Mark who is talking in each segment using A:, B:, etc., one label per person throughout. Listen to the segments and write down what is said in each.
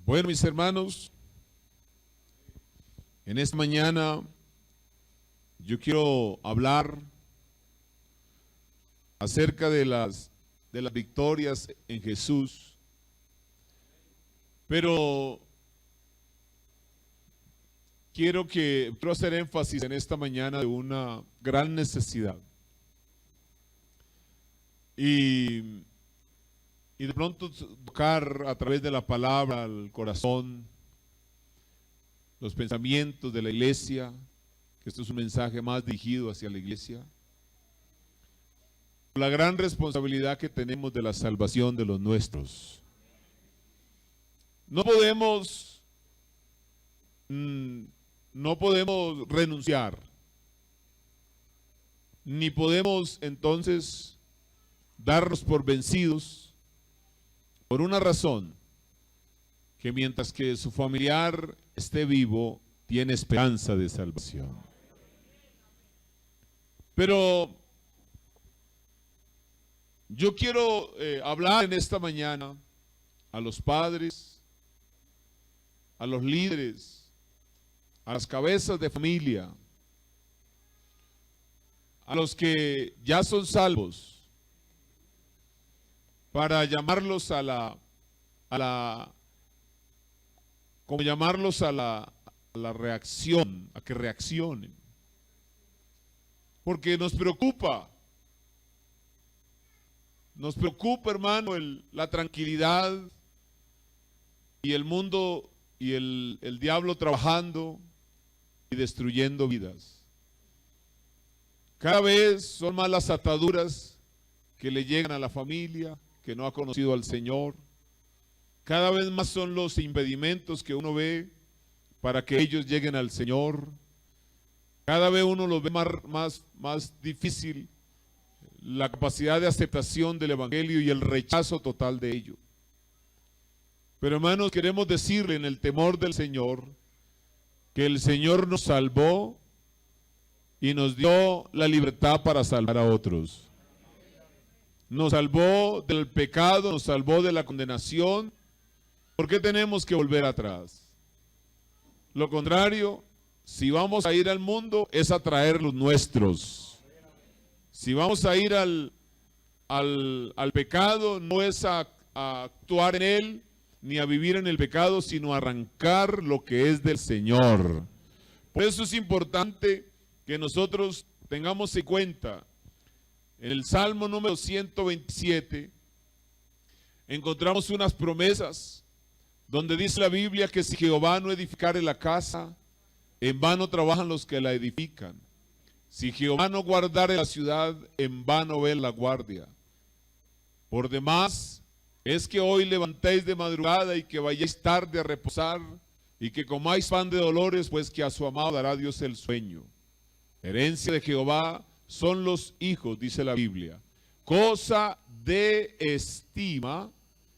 A: Bueno, mis hermanos, en esta mañana yo quiero hablar acerca de las victorias en Jesús, pero quiero hacer énfasis en esta mañana de una gran necesidad. Y de pronto tocar a través de la palabra al corazón, los pensamientos de la iglesia, que esto es un mensaje más dirigido hacia la iglesia, la gran responsabilidad que tenemos de la salvación de los nuestros. No podemos renunciar, ni podemos entonces darnos por vencidos, por una razón, que mientras que su familiar esté vivo, tiene esperanza de salvación. Pero yo quiero hablar en esta mañana a los padres, a los líderes, a las cabezas de familia, a los que ya son salvos, para llamarlos a la reacción, a que reaccionen. Porque nos preocupa, hermano, la tranquilidad y el mundo y el diablo trabajando y destruyendo vidas. Cada vez son más las ataduras que le llegan a la familia que no ha conocido al Señor. Cada vez más son los impedimentos que uno ve para que ellos lleguen al Señor. Cada vez uno los ve más difícil la capacidad de aceptación del Evangelio y el rechazo total de ello. Pero hermanos, queremos decirle en el temor del Señor que el Señor nos salvó y nos dio la libertad para salvar a otros. Nos salvó del pecado, nos salvó de la condenación. ¿Por qué tenemos que volver atrás? Lo contrario, si vamos a ir al mundo, es a traer los nuestros. Si vamos a ir al pecado, no es a actuar en él, ni a vivir en el pecado, sino a arrancar lo que es del Señor. Por eso es importante que nosotros tengamos en cuenta. En el Salmo número 127 encontramos unas promesas donde dice la Biblia que si Jehová no edificare la casa, en vano trabajan los que la edifican. Si Jehová no guardare la ciudad, en vano vela la guardia. Por demás, es que hoy levantéis de madrugada y que vayáis tarde a reposar y que comáis pan de dolores, pues que a su amado dará Dios el sueño. Herencia de Jehová son los hijos, dice la Biblia. Cosa de estima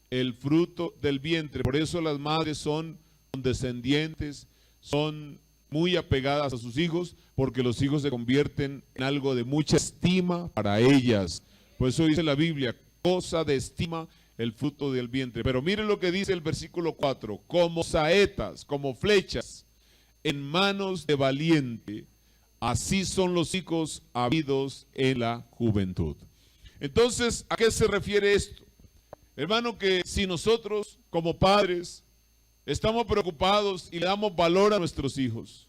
A: el fruto del vientre. Por eso las madres son condescendientes, son muy apegadas a sus hijos, porque los hijos se convierten en algo de mucha estima para ellas. Por eso dice la Biblia, cosa de estima el fruto del vientre. Pero miren lo que dice el versículo 4, como saetas, como flechas en manos de valiente, así son los hijos habidos en la juventud. Entonces, ¿a qué se refiere esto? Hermano, que si nosotros como padres estamos preocupados y le damos valor a nuestros hijos,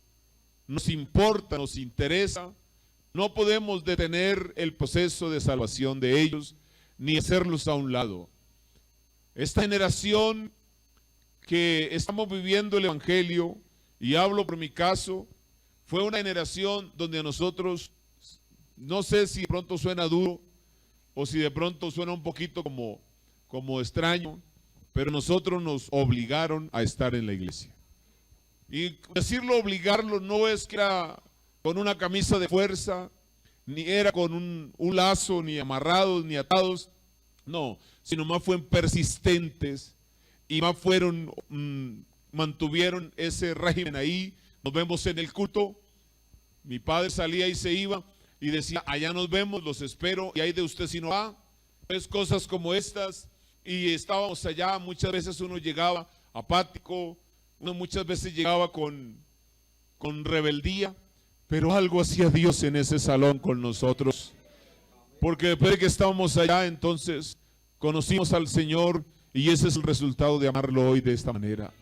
A: nos importa, nos interesa, no podemos detener el proceso de salvación de ellos ni hacerlos a un lado. Esta generación que estamos viviendo el Evangelio, y hablo por mi caso, fue una generación donde nosotros, no sé si de pronto suena duro o si de pronto suena un poquito como extraño, pero nosotros nos obligaron a estar en la iglesia. Y decirlo obligarlo no es que era con una camisa de fuerza, ni era con un lazo, ni amarrados, ni atados, no, sino más fueron persistentes y más mantuvieron ese régimen ahí. Nos vemos en el culto. Mi padre salía y se iba y decía, allá nos vemos, los espero, y ahí de usted si no va. Pues cosas como estas, y estábamos allá, muchas veces uno llegaba apático, uno muchas veces llegaba con rebeldía, pero algo hacía Dios en ese salón con nosotros. Porque después de que estábamos allá, entonces conocimos al Señor y ese es el resultado de amarlo hoy de esta manera.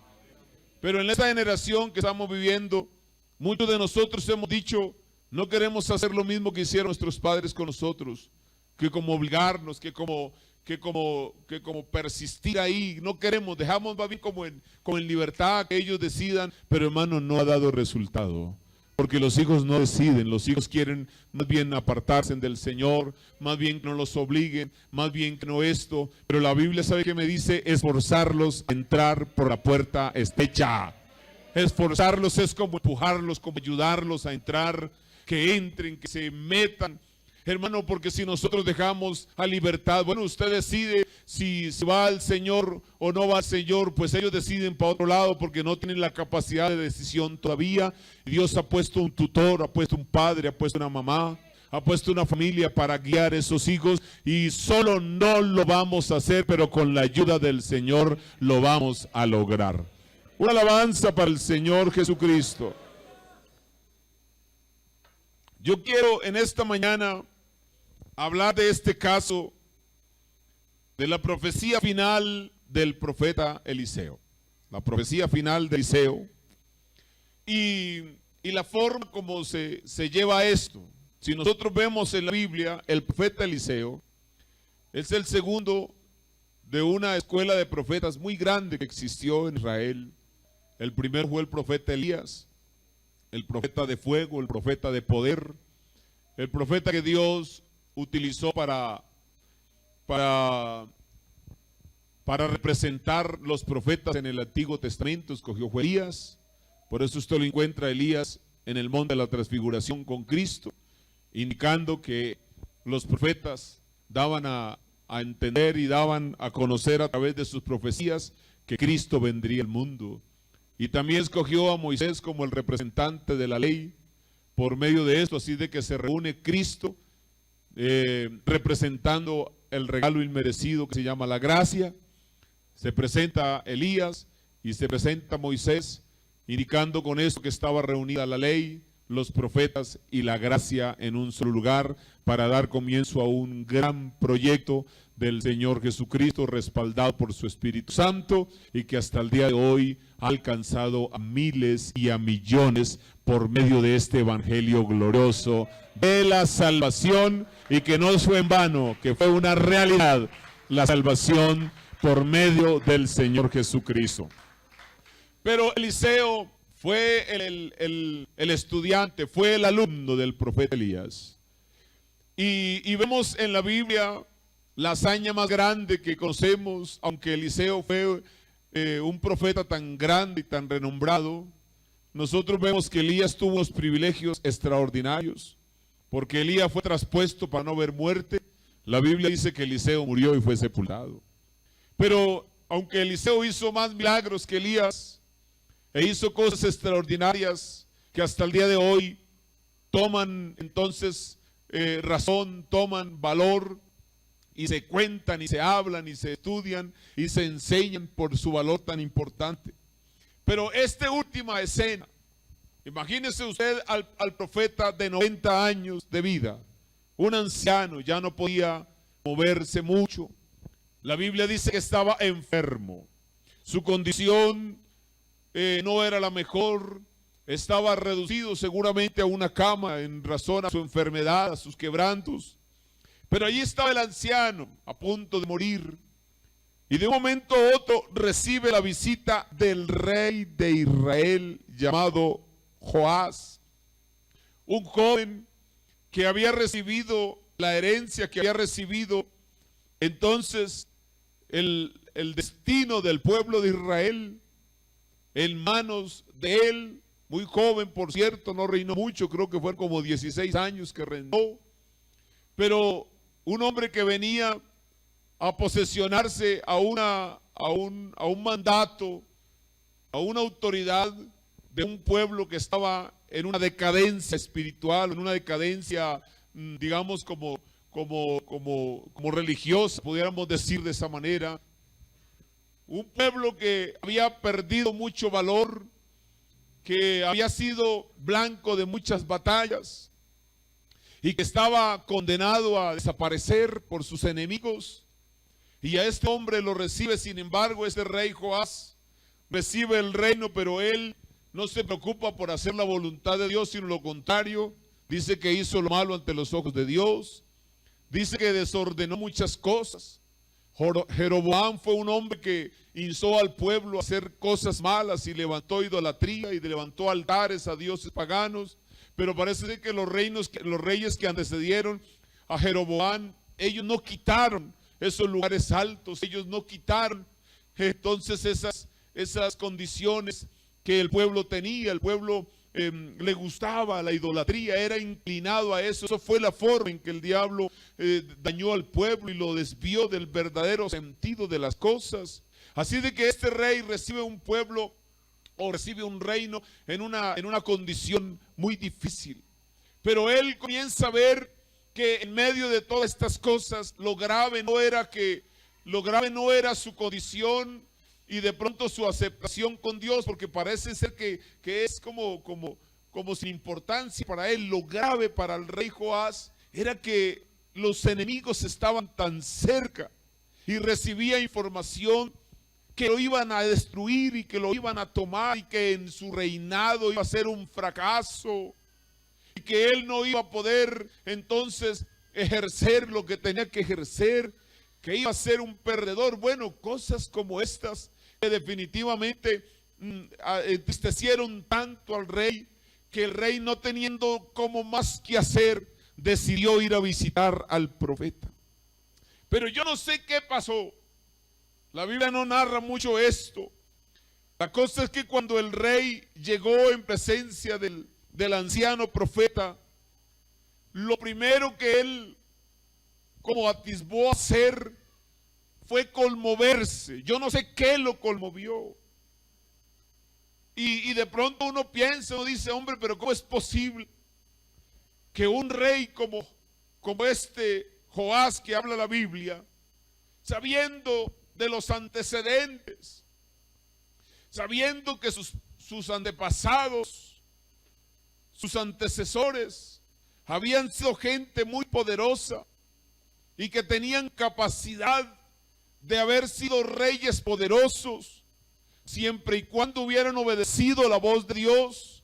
A: Pero en esta generación que estamos viviendo, muchos de nosotros hemos dicho, no queremos hacer lo mismo que hicieron nuestros padres con nosotros, que como obligarnos, que como persistir ahí, no queremos, dejamos más bien como en libertad, que ellos decidan, pero hermano, no ha dado resultado. Porque los hijos no deciden, los hijos quieren más bien apartarse del Señor, más bien que no los obliguen, más bien que no esto. Pero la Biblia, ¿sabe qué me dice? Esforzarlos a entrar por la puerta estrecha. Esforzarlos es como empujarlos, como ayudarlos a entrar, que entren, que se metan. Hermano, porque si nosotros dejamos a libertad, bueno, usted decide si va al Señor o no va al Señor, pues ellos deciden para otro lado porque no tienen la capacidad de decisión todavía. Dios ha puesto un tutor, ha puesto un padre, ha puesto una mamá, ha puesto una familia para guiar a esos hijos y solo no lo vamos a hacer, pero con la ayuda del Señor lo vamos a lograr. Una alabanza para el Señor Jesucristo. Yo quiero en esta mañana hablar de este caso, de la profecía final del profeta Eliseo. La profecía final de Eliseo. Y la forma como se lleva esto. Si nosotros vemos en la Biblia, el profeta Eliseo es el segundo de una escuela de profetas muy grande que existió en Israel. El primero fue el profeta Elías, el profeta de fuego, el profeta de poder, el profeta que Dios utilizó para representar los profetas en el Antiguo Testamento. Escogió Elías, por eso usted lo encuentra Elías en el monte de la transfiguración con Cristo, indicando que los profetas daban a entender y daban a conocer a través de sus profecías que Cristo vendría al mundo. Y también escogió a Moisés como el representante de la ley por medio de esto, así de que se reúne Cristo representando el regalo inmerecido que se llama la gracia. Se presenta Elías y se presenta Moisés, indicando con esto que estaba reunida la ley, los profetas y la gracia en un solo lugar para dar comienzo a un gran proyecto del Señor Jesucristo, respaldado por su Espíritu Santo y que hasta el día de hoy ha alcanzado a miles y a millones por medio de este evangelio glorioso de la salvación, y que no fue en vano, que fue una realidad, la salvación por medio del Señor Jesucristo. Pero Eliseo fue el estudiante, fue el alumno del profeta Elías. Y vemos en la Biblia la hazaña más grande que conocemos, aunque Eliseo fue un profeta tan grande y tan renombrado. Nosotros vemos que Elías tuvo unos privilegios extraordinarios, porque Elías fue traspuesto para no ver muerte. La Biblia dice que Eliseo murió y fue sepultado. Pero aunque Eliseo hizo más milagros que Elías, e hizo cosas extraordinarias que hasta el día de hoy toman entonces razón, toman valor, y se cuentan, y se hablan, y se estudian, y se enseñan por su valor tan importante. Pero esta última escena, imagínese usted al profeta de 90 años de vida, un anciano, ya no podía moverse mucho. La Biblia dice que estaba enfermo. Su condición no era la mejor, estaba reducido seguramente a una cama en razón a su enfermedad, a sus quebrantos. Pero allí estaba el anciano a punto de morir. Y de un momento a otro recibe la visita del rey de Israel llamado Joás, un joven que había recibido la herencia, que había recibido entonces el destino del pueblo de Israel en manos de él, muy joven por cierto, no reinó mucho, creo que fueron como 16 años que reinó, pero un hombre que venía a posesionarse a un mandato, a una autoridad de un pueblo que estaba en una decadencia espiritual, en una decadencia, digamos, como religiosa, pudiéramos decir de esa manera. un pueblo que había perdido mucho valor, que había sido blanco de muchas batallas y que estaba condenado a desaparecer por sus enemigos. Y a este hombre lo recibe, sin embargo, este rey Joás recibe el reino, pero él no se preocupa por hacer la voluntad de Dios, sino lo contrario. Dice que hizo lo malo ante los ojos de Dios. Dice que desordenó muchas cosas. Jeroboam fue un hombre que instó al pueblo a hacer cosas malas y levantó idolatría y levantó altares a dioses paganos. Pero parece ser que los reyes que antecedieron a Jeroboam, ellos no quitaron esos lugares altos, ellos no quitaron entonces esas condiciones que el pueblo tenía. El pueblo le gustaba la idolatría, era inclinado a eso. Eso fue la forma en que el diablo dañó al pueblo y lo desvió del verdadero sentido de las cosas. Así de que este rey recibe un pueblo o recibe un reino en una condición muy difícil. Pero él comienza a ver que en medio de todas estas cosas, lo grave no era su condición y de pronto su aceptación con Dios, porque parece ser que es como sin importancia para él. Lo grave para el rey Joás era que los enemigos estaban tan cerca y recibía información que lo iban a destruir y que lo iban a tomar y que en su reinado iba a ser un fracaso y que él no iba a poder entonces ejercer lo que tenía que ejercer, que iba a ser un perdedor. Bueno, cosas como estas que definitivamente entristecieron tanto al rey, que el rey, no teniendo como más que hacer, decidió ir a visitar al profeta. Pero yo no sé qué pasó. La Biblia no narra mucho esto. La cosa es que cuando el rey llegó en presencia del anciano profeta, lo primero que él como atisbó hacer fue conmoverse. Yo no sé qué lo conmovió. Y de pronto uno piensa, uno dice, hombre, pero ¿cómo es posible que un rey como este Joás que habla la Biblia, sabiendo de los antecedentes, sabiendo que sus antepasados, sus antecesores, habían sido gente muy poderosa y que tenían capacidad de haber sido reyes poderosos, siempre y cuando hubieran obedecido la voz de Dios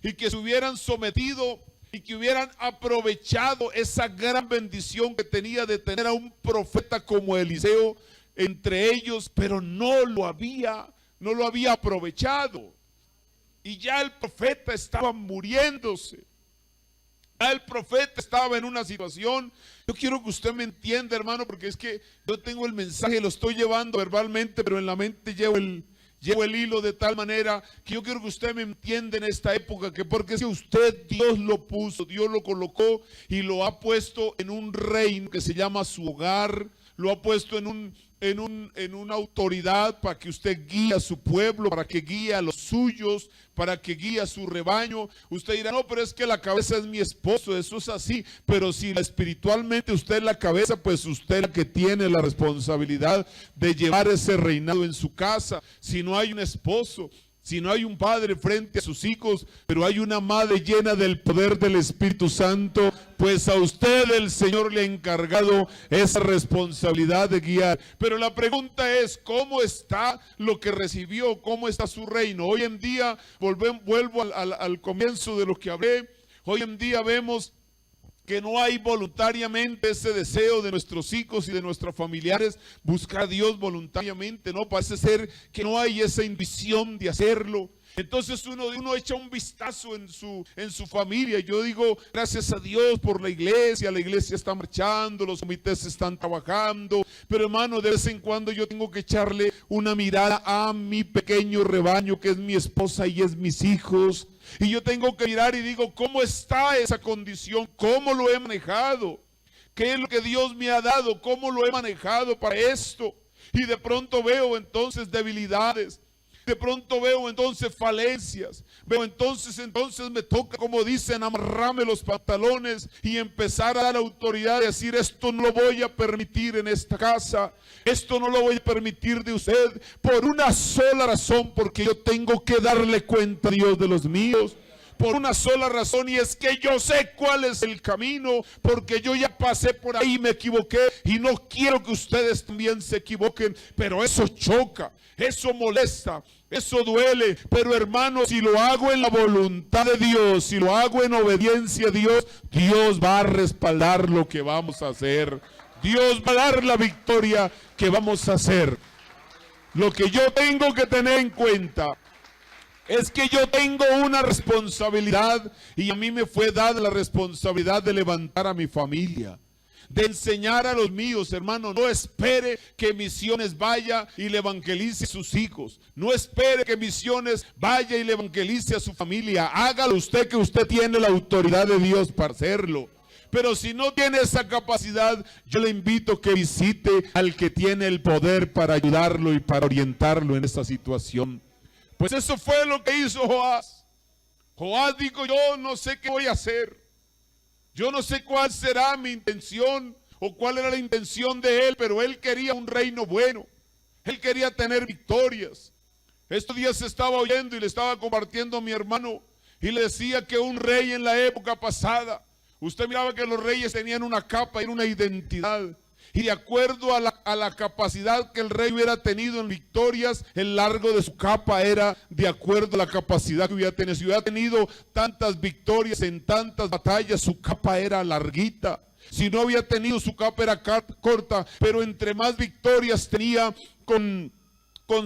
A: y que se hubieran sometido y que hubieran aprovechado esa gran bendición que tenía de tener a un profeta como Eliseo entre ellos, pero no lo había aprovechado. Y ya el profeta estaba muriéndose. Ya el profeta estaba en una situación. Yo quiero que usted me entienda, hermano, porque es que yo tengo el mensaje, lo estoy llevando verbalmente, pero en la mente llevo el hilo de tal manera que yo quiero que usted me entienda en esta época, que porque si usted, Dios lo puso, Dios lo colocó y lo ha puesto en un reino que se llama su hogar, lo ha puesto en una autoridad para que usted guíe a su pueblo, para que guíe a los suyos, para que guíe a su rebaño. Usted dirá, no, pero es que la cabeza es mi esposo, eso es así. Pero si espiritualmente usted es la cabeza, pues usted es la que tiene la responsabilidad de llevar ese reinado en su casa. Si no hay un esposo, si no hay un padre frente a sus hijos, pero hay una madre llena del poder del Espíritu Santo, pues a usted el Señor le ha encargado esa responsabilidad de guiar. Pero la pregunta es, ¿cómo está lo que recibió? ¿Cómo está su reino? Hoy en día, vuelvo al comienzo de lo que hablé, hoy en día vemos que no hay voluntariamente ese deseo de nuestros hijos y de nuestros familiares buscar a Dios voluntariamente, ¿no? Parece ser que no hay esa intuición de hacerlo. Entonces uno echa un vistazo en su familia. Yo digo, gracias a Dios por la iglesia está marchando, los comités están trabajando, pero hermano, de vez en cuando yo tengo que echarle una mirada a mi pequeño rebaño, que es mi esposa y es mis hijos. Y yo tengo que mirar y digo, ¿cómo está esa condición? ¿Cómo lo he manejado? ¿Qué es lo que Dios me ha dado? ¿Cómo lo he manejado para esto? Y de pronto veo entonces debilidades. De pronto veo entonces falencias, veo entonces me toca, como dicen, amarrarme los pantalones y empezar a dar autoridad, de decir: esto no lo voy a permitir en esta casa, esto no lo voy a permitir de usted, por una sola razón, porque yo tengo que darle cuenta a Dios de los míos. Por una sola razón, y es que yo sé cuál es el camino, porque yo ya pasé por ahí y me equivoqué, y no quiero que ustedes también se equivoquen. Pero eso choca, eso molesta, eso duele. Pero hermanos, si lo hago en la voluntad de Dios, si lo hago en obediencia a Dios, Dios va a respaldar lo que vamos a hacer. Dios va a dar la victoria que vamos a hacer. Lo que yo tengo que tener en cuenta es que yo tengo una responsabilidad, y a mí me fue dada la responsabilidad de levantar a mi familia, de enseñar a los míos. Hermano, no espere que Misiones vaya y le evangelice a sus hijos. No espere que Misiones vaya y le evangelice a su familia. Hágalo usted, que usted tiene la autoridad de Dios para hacerlo. Pero si no tiene esa capacidad, yo le invito a que visite al que tiene el poder para ayudarlo y para orientarlo en esta situación. Pues eso fue lo que hizo Joás. Joás dijo: yo no sé qué voy a hacer. Yo no sé cuál será mi intención o cuál era la intención de él, pero él quería un reino bueno. Él quería tener victorias. Estos días se estaba oyendo y le estaba compartiendo a mi hermano, y le decía que un rey en la época pasada, usted miraba que los reyes tenían una capa y una identidad. Y de acuerdo a la capacidad que el rey hubiera tenido en victorias, el largo de su capa era de acuerdo a la capacidad que hubiera tenido. Si hubiera tenido tantas victorias en tantas batallas, su capa era larguita. Si no había tenido, su capa era corta. Pero entre más victorias tenía con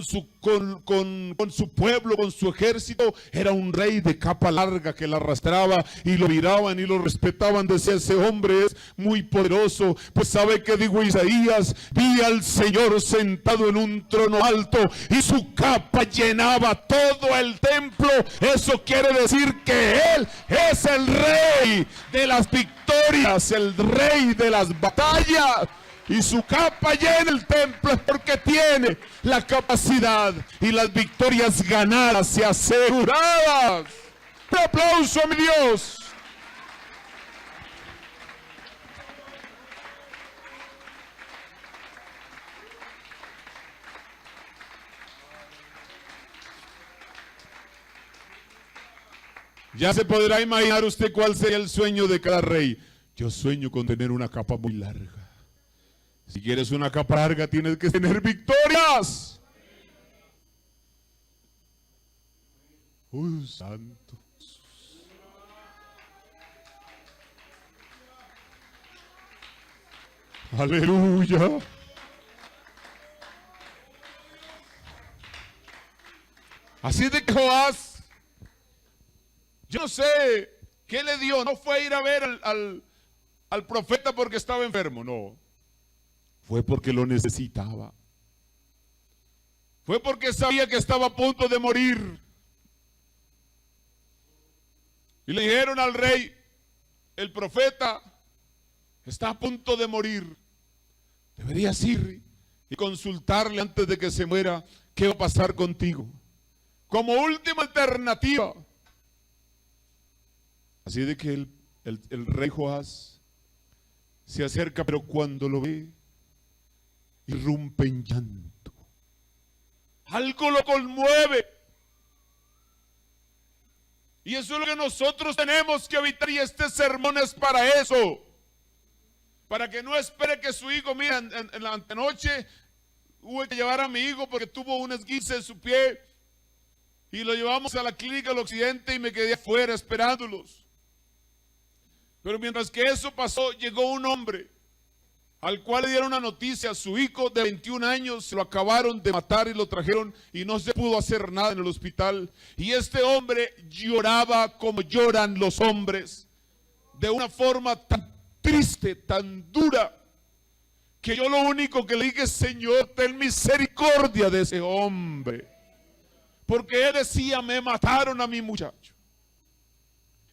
A: su pueblo, con su ejército, era un rey de capa larga que la arrastraba, y lo miraban y lo respetaban. Decía: ese hombre es muy poderoso. Pues ¿sabe qué dijo Isaías? Vi al Señor sentado en un trono alto, y su capa llenaba todo el templo. Eso quiere decir que Él es el rey de las victorias, el rey de las batallas. Y su capa llena el templo es porque tiene la capacidad y las victorias ganadas y aseguradas. Un aplauso a mi Dios. Ya se podrá imaginar usted cuál sería el sueño de cada rey. Yo sueño con tener una capa muy larga. Si quieres una capa larga, tienes que tener victorias. ¡Uy, santo! ¡Aleluya! Así de que Joás, yo no sé qué le dio. No fue a ir a ver al profeta porque estaba enfermo, no. Fue porque lo necesitaba. Fue porque sabía que estaba a punto de morir. Y le dijeron al rey: el profeta está a punto de morir. Deberías ir y consultarle antes de que se muera qué va a pasar contigo, como última alternativa. Así de que el rey Joás se acerca, pero cuando lo ve, irrumpe en llanto. Algo lo conmueve. Y eso es lo que nosotros tenemos que evitar, y este sermón es para eso. Para que no espere que su hijo, mira, en la antenoche hubo que llevar a mi hijo porque tuvo un esguince en su pie, y lo llevamos a la clínica del Occidente y me quedé afuera esperándolos. Pero mientras que eso pasó, llegó un hombre al cual le dieron una noticia: su hijo de 21 años se lo acabaron de matar y lo trajeron y no se pudo hacer nada en el hospital. Y este hombre lloraba como lloran los hombres, de una forma tan triste, tan dura, que yo lo único que le dije: Señor, ten misericordia de ese hombre, porque él decía: me mataron a mi muchacho.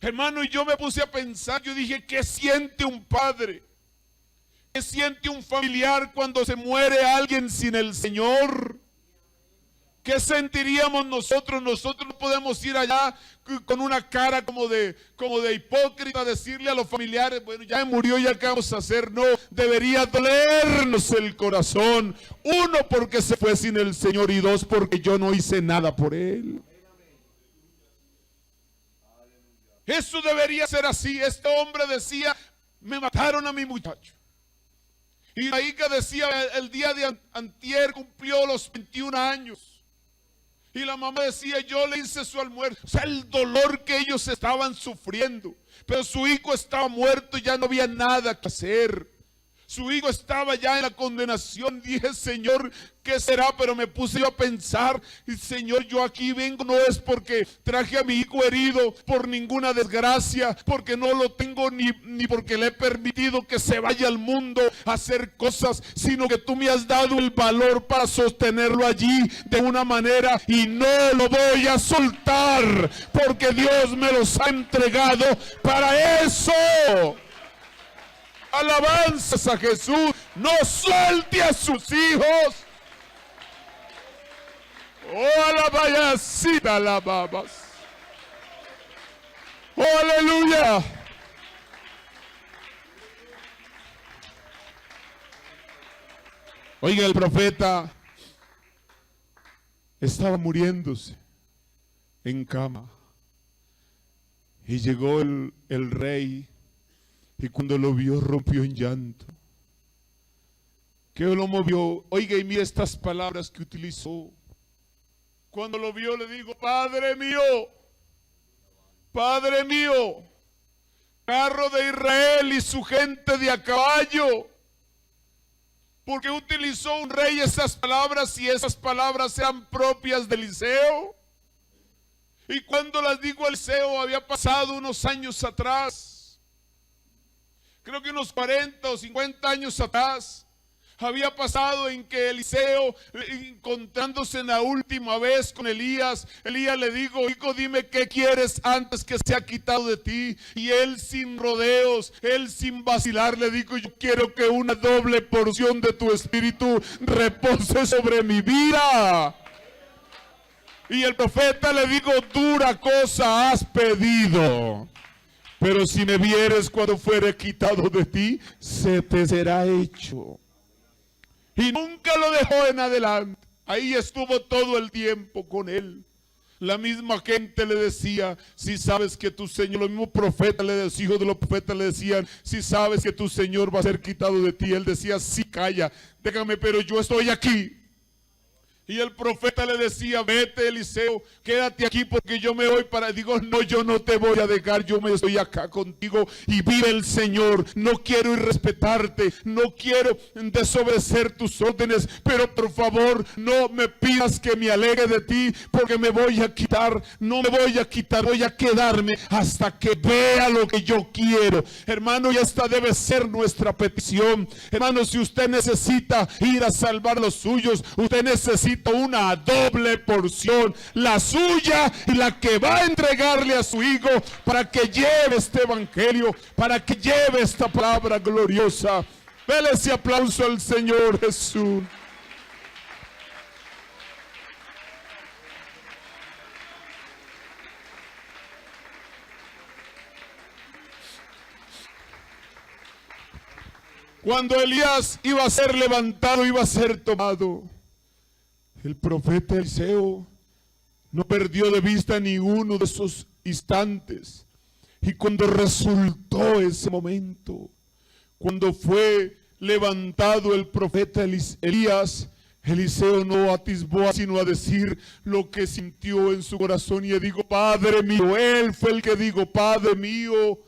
A: Hermano, y yo me puse a pensar, yo dije: ¿qué siente un padre? ¿Qué siente un familiar cuando se muere alguien sin el Señor? ¿Qué sentiríamos nosotros? Nosotros no podemos ir allá con una cara como de hipócrita, decirle a los familiares, bueno, ya murió, ya qué vamos a hacer. No, debería dolernos el corazón. Uno, porque se fue sin el Señor, y dos, porque yo no hice nada por él. Eso debería ser así. Este hombre decía, me mataron a mi muchacho. Y ahí que decía, el día de antier cumplió los 21 años. Y la mamá decía, yo le hice su almuerzo. O sea, el dolor que ellos estaban sufriendo. Pero su hijo estaba muerto y ya no había nada que hacer. Su hijo estaba ya en la condenación. Dije, Señor, ¿qué será? Pero me puse yo a pensar, y Señor, yo aquí vengo no es porque traje a mi hijo herido por ninguna desgracia, porque no lo tengo ni porque le he permitido que se vaya al mundo a hacer cosas, sino que tú me has dado el valor para sostenerlo allí de una manera, y no lo voy a soltar, porque Dios me los ha entregado para eso. Alabanzas a Jesús. No suelte a sus hijos. Oh, alabayacita, alababas. Oh, aleluya. Oiga, el profeta estaba muriéndose en cama. Y llegó el rey. Y cuando lo vio, rompió en llanto. ¿Qué lo movió? Oiga, y mire estas palabras que utilizó. Cuando lo vio, le digo, Padre mío, carro de Israel y su gente de a caballo. ¿Por qué utilizó un rey esas palabras, si esas palabras eran propias de Eliseo? Y cuando las dijo Eliseo, había pasado unos años atrás. Creo que unos 40 o 50 años atrás, había pasado en que Eliseo, encontrándose en la última vez con Elías le dijo, hijo, dime qué quieres antes que sea quitado de ti. Y él sin rodeos, él sin vacilar, le dijo, yo quiero que una doble porción de tu espíritu repose sobre mi vida. Y el profeta le dijo, dura cosa has pedido. Pero si me vieres cuando fuere quitado de ti, se te será hecho. Y nunca lo dejó en adelante. Ahí estuvo todo el tiempo con él. La misma gente le decía, si sabes que tu Señor, los mismos profetas le decían, hijos de los profetas le decían, si sabes que tu Señor va a ser quitado de ti. Él decía, sí, calla, déjame, pero yo estoy aquí. Y el profeta le decía, vete Eliseo, quédate aquí porque yo me voy para... Digo, no, yo no te voy a dejar, yo me estoy acá contigo y vive el Señor. No quiero irrespetarte, no quiero desobedecer tus órdenes, pero por favor no me pidas que me alegue de ti porque me voy a quitar. No me voy a quitar, voy a quedarme hasta que vea lo que yo quiero. Hermano, y esta debe ser nuestra petición. Hermano, si usted necesita ir a salvar a los suyos, usted necesita una doble porción, la suya y la que va a entregarle a su hijo, para que lleve este evangelio, para que lleve esta palabra gloriosa. Dele ese aplauso al Señor Jesús. Cuando Elías iba a ser levantado, iba a ser tomado, el profeta Eliseo no perdió de vista ni uno de esos instantes. Y cuando resultó ese momento, cuando fue levantado el profeta Elías, Eliseo no atisbó sino a decir lo que sintió en su corazón, y le dijo, Padre mío. Él fue el que dijo, Padre mío,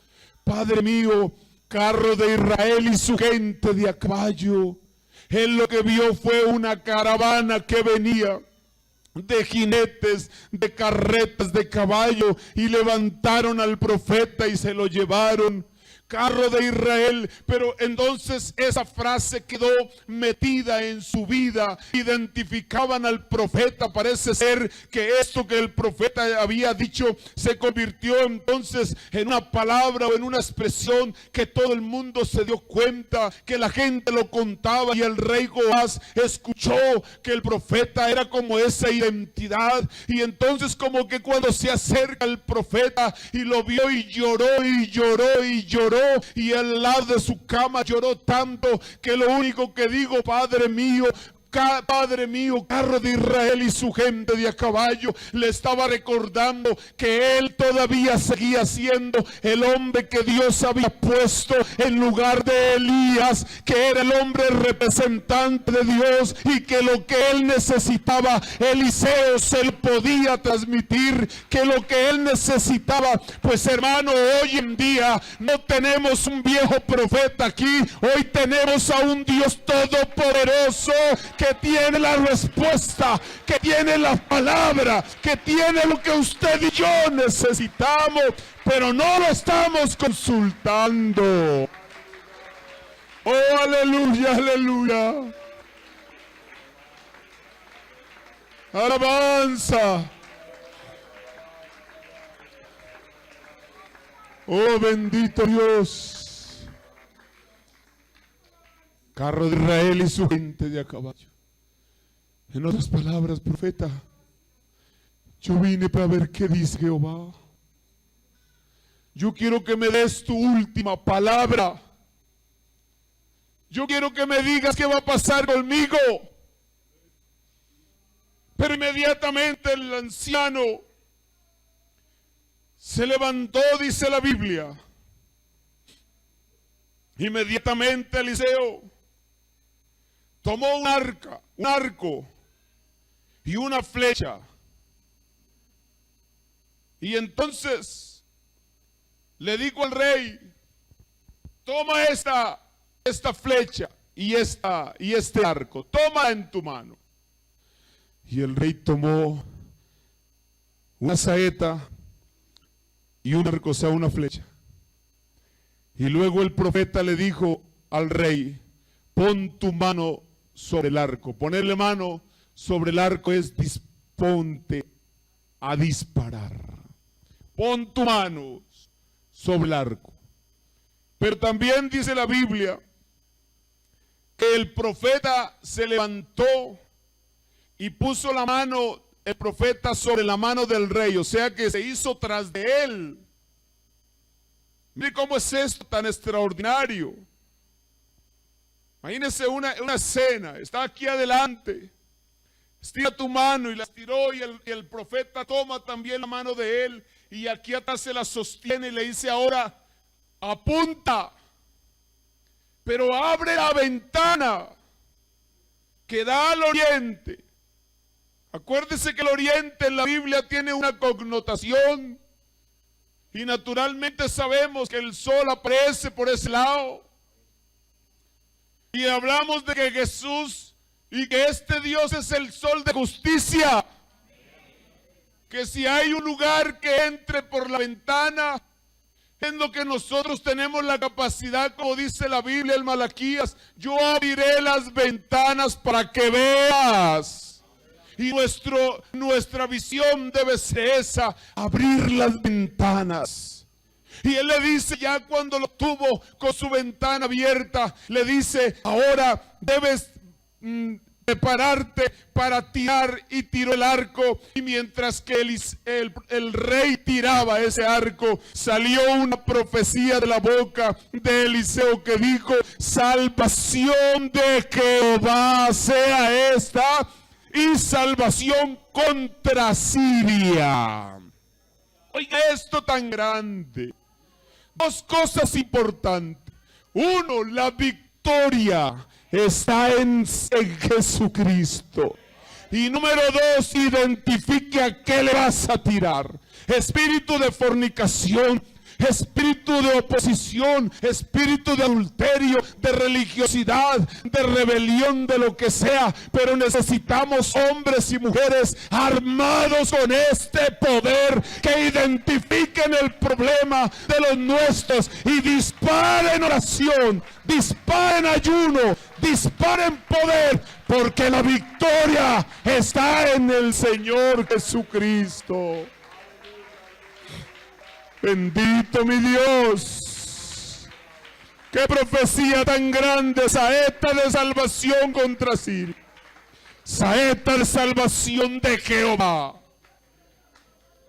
A: carro de Israel y su gente de a caballo. Él lo que vio fue una caravana que venía de jinetes, de carretas, de caballo, y levantaron al profeta y se lo llevaron. carro de Israel. Pero entonces esa frase quedó metida en su vida. Identificaban al profeta. Parece ser que esto que el profeta había dicho se convirtió entonces en una palabra o en una expresión que todo el mundo se dio cuenta, que la gente lo contaba, y el rey Joás escuchó que el profeta era como esa identidad. Y entonces como que cuando se acerca el profeta y lo vio, y lloró y lloró y lloró, y al lado de su cama lloró tanto que lo único que digo: Padre mío, carro de Israel y su gente de a caballo. Le estaba recordando que él todavía seguía siendo el hombre que Dios había puesto en lugar de Elías, que era el hombre representante de Dios, y que lo que él necesitaba, Eliseo se lo podía transmitir, que lo que él necesitaba. Pues hermano, hoy en día no tenemos un viejo profeta aquí, hoy tenemos a un Dios todopoderoso que tiene la respuesta, que tiene la palabra, que tiene lo que usted y yo necesitamos, pero no lo estamos consultando. Oh, aleluya, aleluya. Alabanza. Oh, bendito Dios. Carro de Israel y su gente de a caballo. En otras palabras, profeta, yo vine para ver qué dice Jehová. Yo quiero que me des tu última palabra. Yo quiero que me digas qué va a pasar conmigo. Pero inmediatamente el anciano se levantó, dice la Biblia. Inmediatamente Eliseo tomó un arco y una flecha. Y entonces le dijo al rey: toma esta flecha y este arco, toma en tu mano. Y el rey tomó una saeta y un arco, o sea, una flecha. Y luego el profeta le dijo al rey: pon tu mano sobre el arco. Ponerle mano sobre el arco es disponte a disparar. Pon tu mano sobre el arco. Pero también dice la Biblia que el profeta se levantó y puso la mano, el profeta, sobre la mano del rey, o sea que se hizo tras de él. Mire cómo es esto tan extraordinario. Imagínense una escena, está aquí adelante, estira tu mano, y la estiró, y el profeta toma también la mano de él, y aquí atrás se la sostiene y le dice: ahora apunta, pero abre la ventana que da al oriente. Acuérdese que el oriente en la Biblia tiene una connotación, y naturalmente sabemos que el sol aparece por ese lado. Y hablamos de que Jesús y que este Dios es el sol de justicia. Que si hay un lugar que entre por la ventana, en lo que nosotros tenemos la capacidad, como dice la Biblia en Malaquías: yo abriré las ventanas para que veas. Y nuestra visión debe ser esa: abrir las ventanas. Y él le dice, ya cuando lo tuvo con su ventana abierta, le dice: ahora debes prepararte para tirar. Y tiró el arco, y mientras que el rey tiraba ese arco, salió una profecía de la boca de Eliseo que dijo: salvación de Jehová sea esta, y salvación contra Siria. Oiga esto tan grande. Dos cosas importantes. Uno, la victoria está en Jesucristo. Y número dos, identifique a qué le vas a tirar. Espíritu de fornicación, espíritu de oposición, espíritu de adulterio, de religiosidad, de rebelión, de lo que sea. Pero necesitamos hombres y mujeres armados con este poder, que identifiquen el problema de los nuestros y disparen oración, disparen ayuno, disparen poder, porque la victoria está en el Señor Jesucristo. Bendito mi Dios. Qué profecía tan grande, saeta de salvación contra Siria, saeta de salvación de Jehová.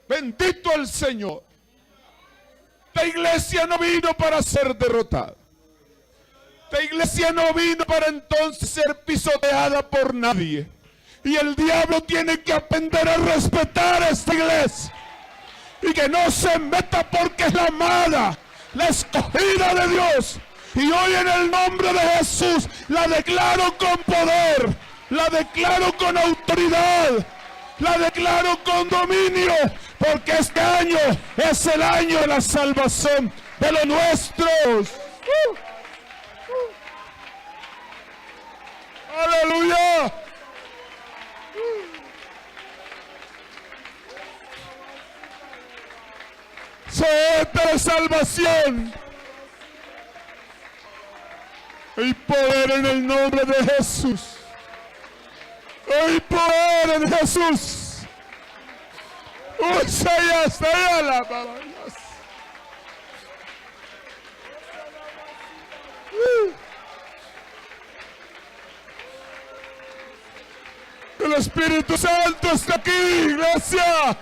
A: Bendito el Señor. La iglesia no vino para ser derrotada. La iglesia no vino para entonces ser pisoteada por nadie. Y el diablo tiene que aprender a respetar a esta iglesia. Y que no se meta, porque es la amada, la escogida de Dios. Y hoy en el nombre de Jesús la declaro con poder, la declaro con autoridad, la declaro con dominio, porque este año es el año de la salvación de los nuestros. Aleluya. Saeta de salvación. Hay poder en el nombre de Jesús. Hay poder en Jesús. El Espíritu Santo está aquí, iglesia.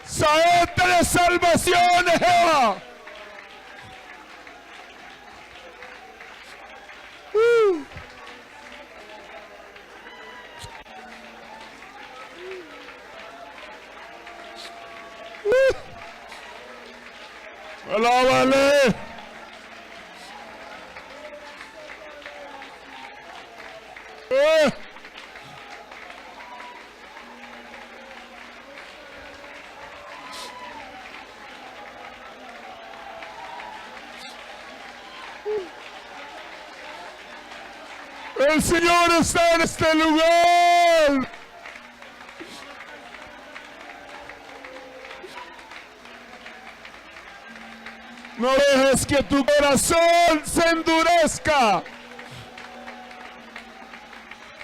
A: Saeta de salvación, Jehová. Alábale. El Señor está en este lugar. No dejes que tu corazón se endurezca.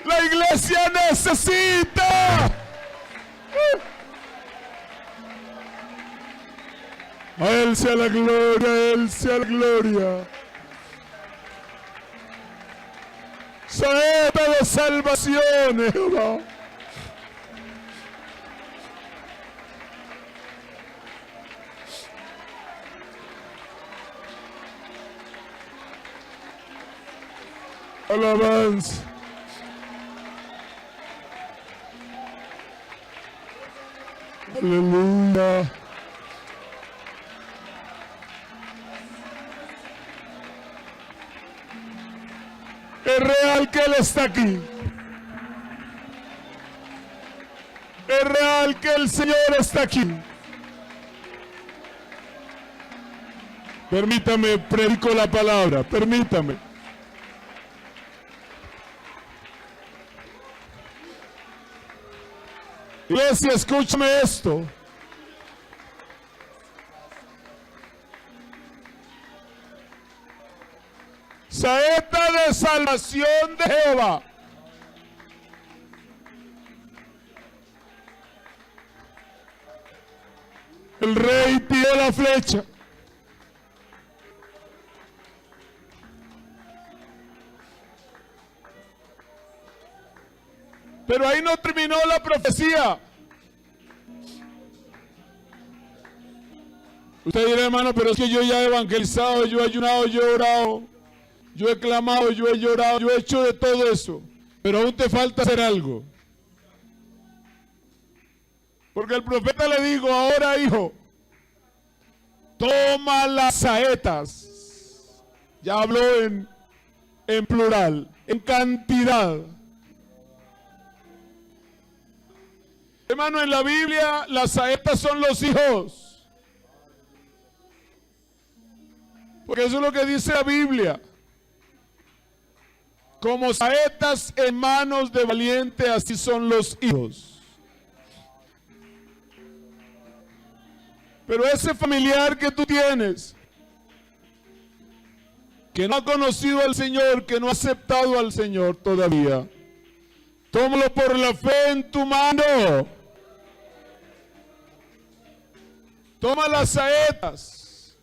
A: La iglesia necesita. A Él sea la gloria, a Él sea la gloria. Saeta de salvación, Jehová. Alabanza. Aleluya. Es real que Él está aquí. Es real que el Señor está aquí. Permítame, predico la palabra. Permítame. Iglesia, escúchame esto. Saeta de salvación de Jehová. El rey tiró la flecha. Pero ahí no terminó la profecía. Usted dirá, hermano, pero es que yo ya he evangelizado, yo he ayunado, yo he orado, yo he clamado, yo he llorado, yo he hecho de todo eso. Pero aún te falta hacer algo. Porque el profeta le dijo, ahora hijo, toma las saetas. Ya habló en plural, en cantidad. Hermano, en la Biblia las saetas son los hijos. Porque eso es lo que dice la Biblia. Como saetas en manos de valiente, así son los hijos. Pero ese familiar que tú tienes, que no ha conocido al Señor, que no ha aceptado al Señor todavía, tómalo por la fe en tu mano. Toma las saetas.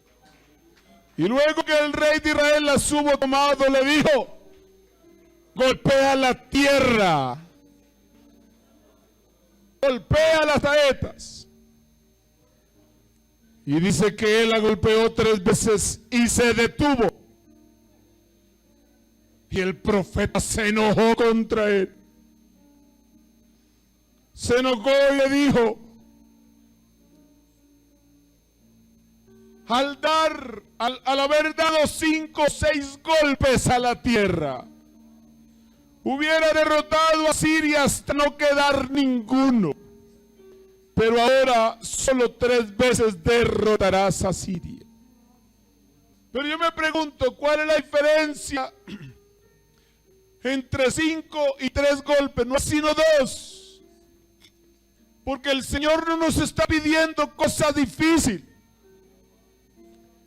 A: Y luego que el rey de Israel las hubo tomado, le dijo: golpea la tierra. Golpea las saetas. Y dice que él la golpeó 3 veces y se detuvo. Y el profeta se enojó contra él. Se enojó y le dijo: al haber dado 5 o 6 golpes a la tierra, hubiera derrotado a Siria hasta no quedar ninguno. Pero ahora solo 3 veces derrotarás a Siria. Pero yo me pregunto, ¿cuál es la diferencia entre 5 y 3 golpes? No es sino 2. Porque el Señor no nos está pidiendo cosa difícil.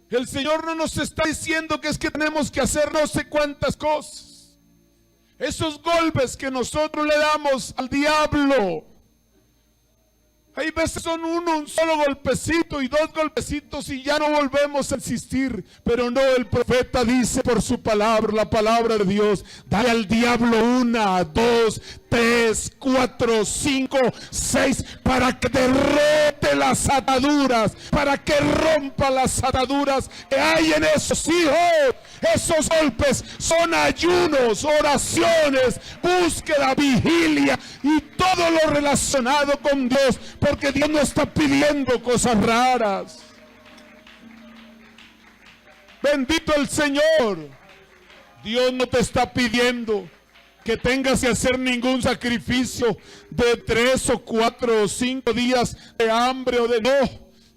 A: El Señor no nos está diciendo que es que tenemos que hacer no sé cuántas cosas. Esos golpes que nosotros le damos al diablo, hay veces son un solo golpecito y 2 golpecitos y ya no volvemos a insistir. Pero no, el profeta dice por su palabra, la palabra de Dios: dale al diablo 1, 2, 3, 4, 5, 6, para que derrote las ataduras, para que rompa las ataduras que hay en esos hijos. Esos golpes son ayunos, oraciones, búsqueda, vigilia y todo lo relacionado con Dios, porque Dios no está pidiendo cosas raras. Bendito el Señor. Dios no te está pidiendo que tengas que hacer ningún sacrificio de 3 o 4 o 5 días de hambre o de no.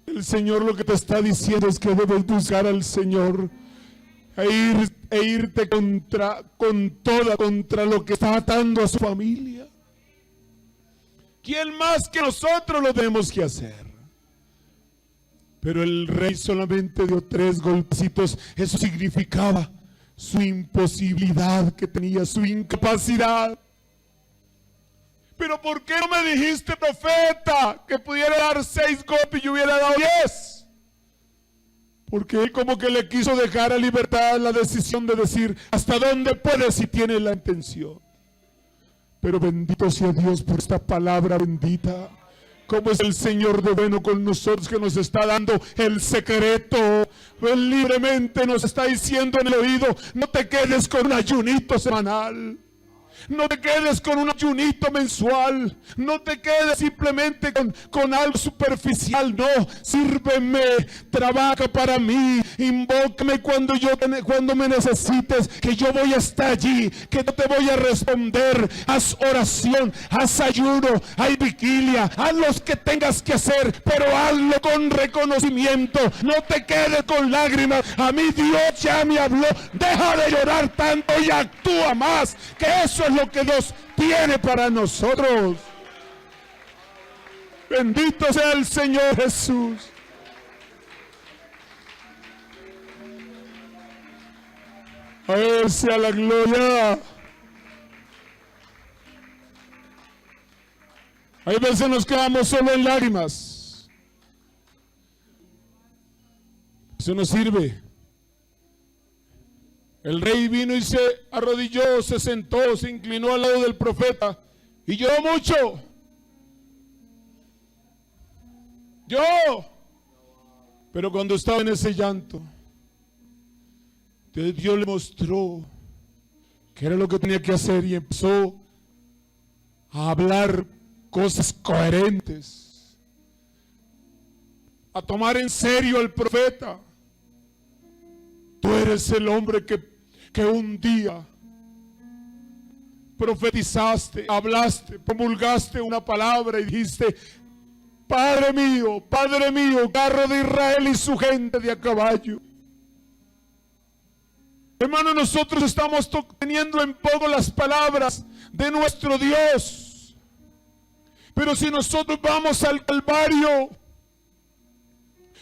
A: El Señor lo que te está diciendo es que debes buscar al Señor e irte contra lo que está atando a su familia. ¿Quién más que nosotros lo tenemos que hacer? Pero el rey solamente dio 3 golpecitos. Eso significaba su imposibilidad que tenía, su incapacidad. Pero ¿por qué no me dijiste, profeta, que pudiera dar 6 golpes y yo hubiera dado 10? Porque él como que le quiso dejar a libertad la decisión de decir hasta dónde puede si tiene la intención. Pero bendito sea Dios por esta palabra bendita. Cómo es el Señor de bueno con nosotros, que nos está dando el secreto. Él libremente nos está diciendo en el oído: no te quedes con un ayunito semanal. No te quedes con un ayunito mensual. No te quedes simplemente con algo superficial. No, sírveme, trabaja para mí, invócame cuando me necesites, que yo voy a estar allí, que no te voy a responder. Haz oración, haz ayuno, hay vigilia, haz los que tengas que hacer, pero hazlo con reconocimiento. No te quedes con lágrimas. A mí Dios ya me habló. Deja de llorar tanto y actúa más, que eso es lo que Dios tiene para nosotros. Bendito sea el Señor Jesús. A Él sea la gloria. Hay veces nos quedamos solo en lágrimas. Eso no sirve. El rey vino y se arrodilló, se sentó, se inclinó al lado del profeta y lloró mucho. Lloró. Pero cuando estaba en ese llanto, Dios le mostró que era lo que tenía que hacer y empezó a hablar cosas coherentes, a tomar en serio al profeta. Tú eres el hombre que un día profetizaste, hablaste, promulgaste una palabra y dijiste: Padre mío, carro de Israel y su gente de a caballo. Hermano, nosotros estamos teniendo en poco las palabras de nuestro Dios. Pero si nosotros vamos al Calvario,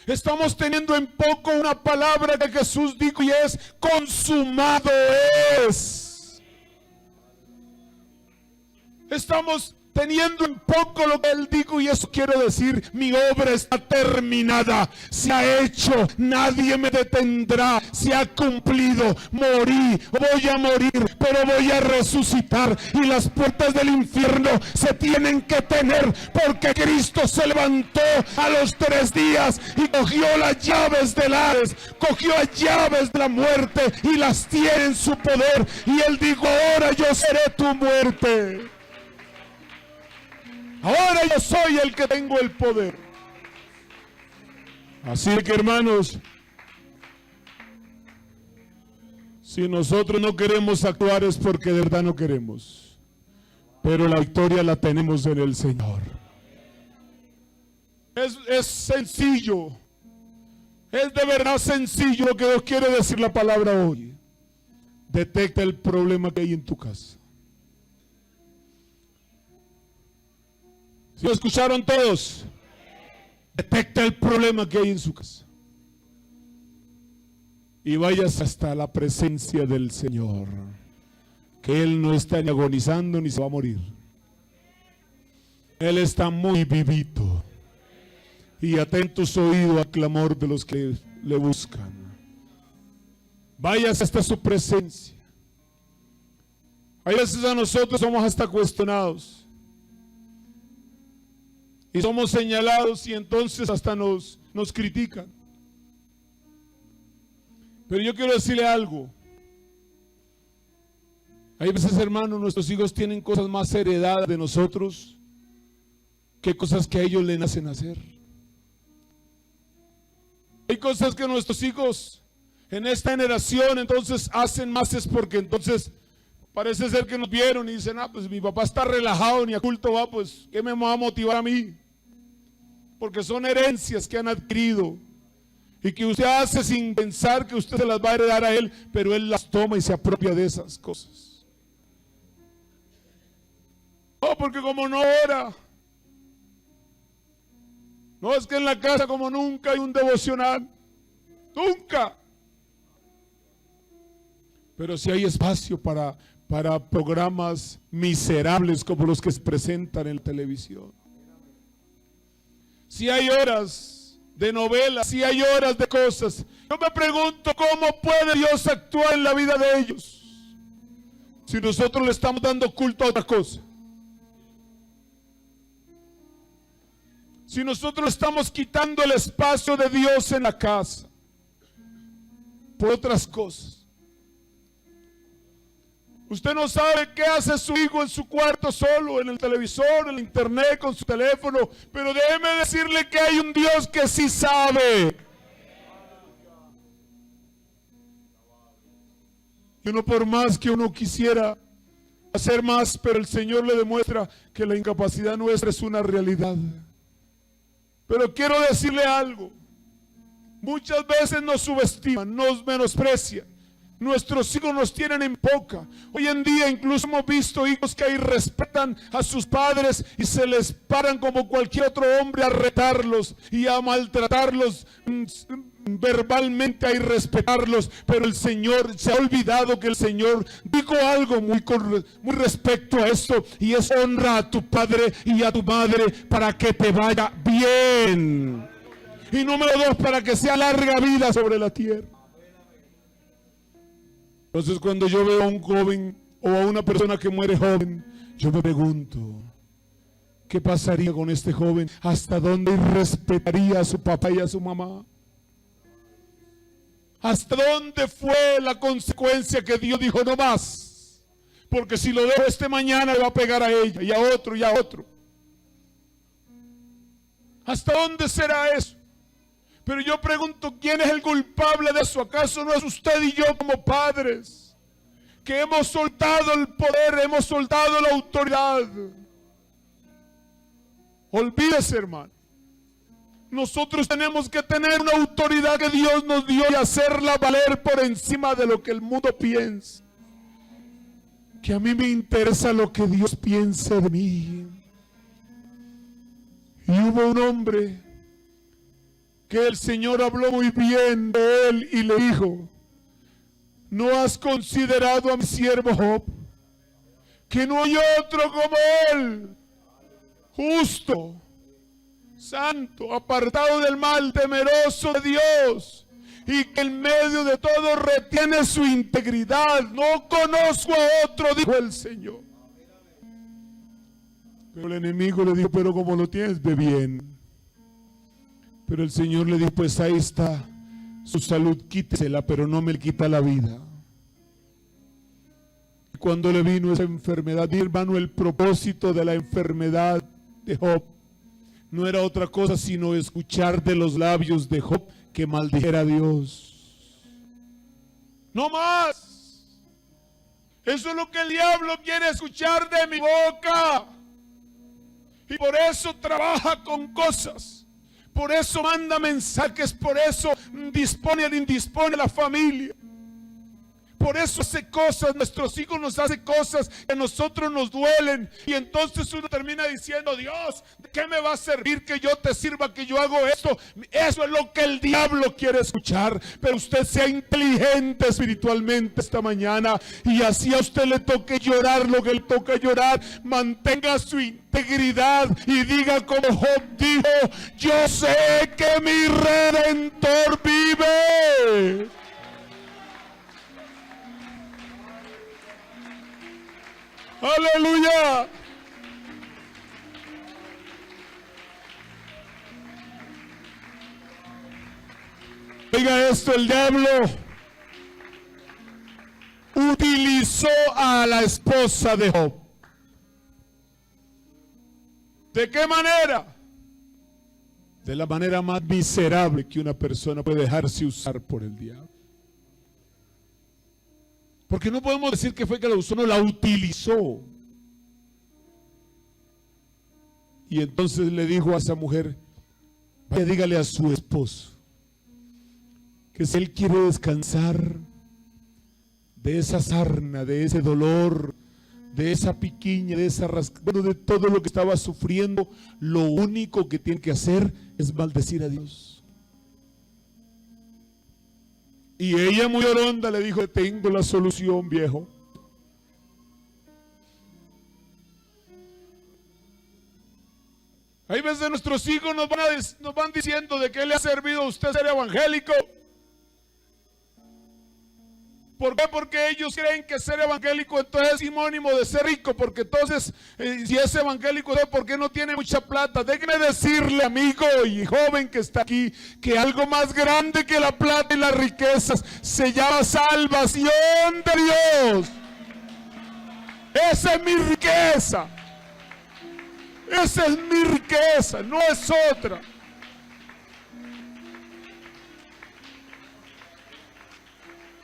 A: estamos teniendo en poco una palabra que Jesús dijo, y es: consumado es. Estamos teniendo en poco lo que Él dijo, y eso quiere decir: mi obra está terminada, se ha hecho, nadie me detendrá, se ha cumplido, morí, voy a morir, pero voy a resucitar, y las puertas del infierno se tienen que tener, porque Cristo se levantó a los 3 días y cogió las llaves del Hades, cogió las llaves de la muerte y las tiene en su poder, y Él dijo: ahora yo seré tu muerte. Ahora yo soy el que tengo el poder. Así que, hermanos, si nosotros no queremos actuar es porque de verdad no queremos. Pero la victoria la tenemos en el Señor. Es sencillo. Es de verdad sencillo lo que Dios quiere decir la palabra hoy. Detecta el problema que hay en tu casa. ¿Sí lo escucharon todos? Detecta el problema que hay en su casa. Y vayas hasta la presencia del Señor. Que Él no está ni agonizando ni se va a morir. Él está muy vivito. Y atentos oídos al clamor de los que le buscan. Vayas hasta su presencia. Hay veces a nosotros somos hasta cuestionados. Y somos señalados y entonces hasta nos critican. Pero yo quiero decirle algo. Hay veces, hermanos, nuestros hijos tienen cosas más heredadas de nosotros que cosas que a ellos le nacen hacer. Hay cosas que nuestros hijos en esta generación entonces hacen más, es porque entonces parece ser que nos vieron y dicen: pues mi papá está relajado, ni a culto va, pues ¿qué me va a motivar a mí? Porque son herencias que han adquirido y que usted hace sin pensar que usted se las va a heredar a él, pero él las toma y se apropia de esas cosas. No, porque como no ora, no, es que en la casa como nunca hay un devocional, nunca. Pero si hay espacio para programas miserables como los que se presentan en la televisión. Si hay horas de novelas, si hay horas de cosas. Yo me pregunto: ¿cómo puede Dios actuar en la vida de ellos si nosotros le estamos dando culto a otra cosa? Si nosotros estamos quitando el espacio de Dios en la casa por otras cosas. Usted no sabe qué hace su hijo en su cuarto solo, en el televisor, en el internet, con su teléfono. Pero déjeme decirle que hay un Dios que sí sabe. Y uno, por más que uno quisiera hacer más, pero el Señor le demuestra que la incapacidad nuestra es una realidad. Pero quiero decirle algo. Muchas veces nos subestiman, nos menosprecian. Nuestros hijos nos tienen en poca. Hoy en día incluso hemos visto hijos que irrespetan a sus padres y se les paran como cualquier otro hombre a retarlos y a maltratarlos verbalmente, a irrespetarlos. Pero el Señor, se ha olvidado que el Señor dijo algo muy respecto a esto, y es: honra a tu padre y a tu madre para que te vaya bien. Y número 2, para que sea larga vida sobre la tierra. Entonces, cuando yo veo a un joven o a una persona que muere joven, yo me pregunto: ¿qué pasaría con este joven? ¿Hasta dónde respetaría a su papá y a su mamá? ¿Hasta dónde fue la consecuencia que Dios dijo: no más? Porque si lo dejo mañana le va a pegar a ella y a otro y a otro. ¿Hasta dónde será eso? Pero yo pregunto: ¿quién es el culpable de eso? ¿Acaso no es usted y yo como padres?
B: que hemos soltado el poder, hemos soltado la autoridad. Olvídese, hermano. Nosotros tenemos que tener una autoridad que Dios nos dio y hacerla valer por encima de lo que el mundo piensa. Que a mí me interesa lo que Dios piensa de mí. Y hubo un hombre que el Señor habló muy bien de él y le dijo: ¿no has considerado a mi siervo Job? Que no hay otro como él, justo, santo, apartado del mal, temeroso de Dios, y que en medio de todo retiene su integridad. No conozco a otro, dijo el Señor. Pero el enemigo le dijo: pero como lo tienes, ve bien. Pero el Señor le dijo: pues ahí está su salud, quítesela, pero no me quita la vida. Cuando le vino esa enfermedad, mi hermano, el propósito de la enfermedad de Job no era otra cosa sino escuchar de los labios de Job que maldijera a Dios. No más. Eso es lo que el diablo quiere escuchar de mi boca. Y por eso trabaja con cosas. Por eso manda mensajes. Por eso dispone e indispone la familia. Por eso hace cosas, nuestros hijos nos hacen cosas que a nosotros nos duelen. Y entonces uno termina diciendo: Dios, ¿de qué me va a servir que yo te sirva, que yo hago esto? Eso es lo que el diablo quiere escuchar. Pero usted sea inteligente espiritualmente esta mañana. Y así a usted le toque llorar lo que le toca llorar. Mantenga su integridad y diga como Job dijo: yo sé que mi Redentor vive. ¡Aleluya! Oiga esto, el diablo utilizó a la esposa de Job. ¿De qué manera? De la manera más miserable que una persona puede dejarse usar por el diablo. Porque no podemos decir que fue que la usó, no, la utilizó. Y entonces le dijo a esa mujer: vaya, dígale a su esposo que si él quiere descansar de esa sarna, de ese dolor, de esa piquiña, de esa rascada, de todo lo que estaba sufriendo, lo único que tiene que hacer es maldecir a Dios. Y ella, muy oronda, le dijo: tengo la solución, viejo. Hay veces nuestros hijos nos van diciendo: ¿de qué le ha servido a usted ser evangélico? ¿Por qué? Porque ellos creen que ser evangélico entonces es sinónimo de ser rico. Porque entonces, si es evangélico, ¿por qué no tiene mucha plata? Déjeme decirle, amigo y joven que está aquí, que algo más grande que la plata y las riquezas se llama salvación de Dios. Esa es mi riqueza. Esa es mi riqueza, no es otra.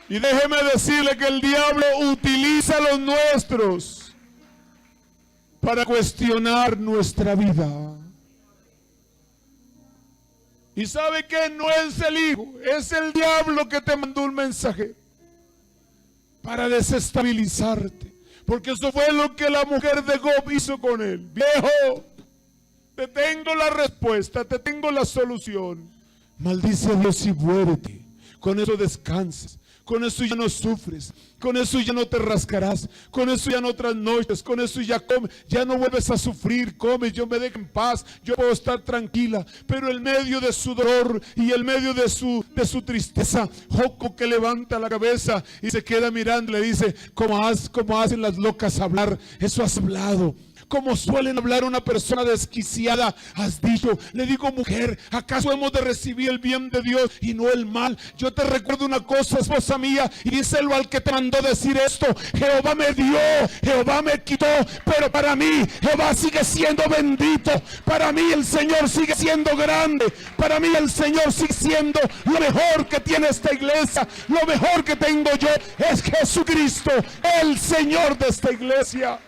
B: Y déjeme decirle que el diablo utiliza a los nuestros para cuestionar nuestra vida. Y sabe que no es el hijo, es el diablo que te mandó un mensaje para desestabilizarte. Porque eso fue lo que la mujer de Job hizo con él. Viejo, te tengo la respuesta, te tengo la solución. Maldice a Dios y muérete. Con eso descansas. Con eso ya no sufres, con eso ya no te rascarás, con eso ya no trasnoches, con eso ya comes, ya no vuelves a sufrir, comes, yo me dejo en paz, yo puedo estar tranquila. Pero en medio de su dolor y en medio de su tristeza, Job que levanta la cabeza y se queda mirando, le dice: ¿cómo hacen las locas hablar? Eso has hablado. como suelen hablar una persona desquiciada, has dicho. Le digo, mujer, ¿acaso hemos de recibir el bien de Dios y no el mal? Yo te recuerdo una cosa, esposa mía, y díselo al que te mandó decir esto: Jehová me dio, Jehová me quitó, pero para mí Jehová sigue siendo bendito. Para mí el Señor sigue siendo grande. Para mí el Señor sigue siendo lo mejor que tiene esta iglesia. Lo mejor que tengo yo es Jesucristo, el Señor de esta iglesia.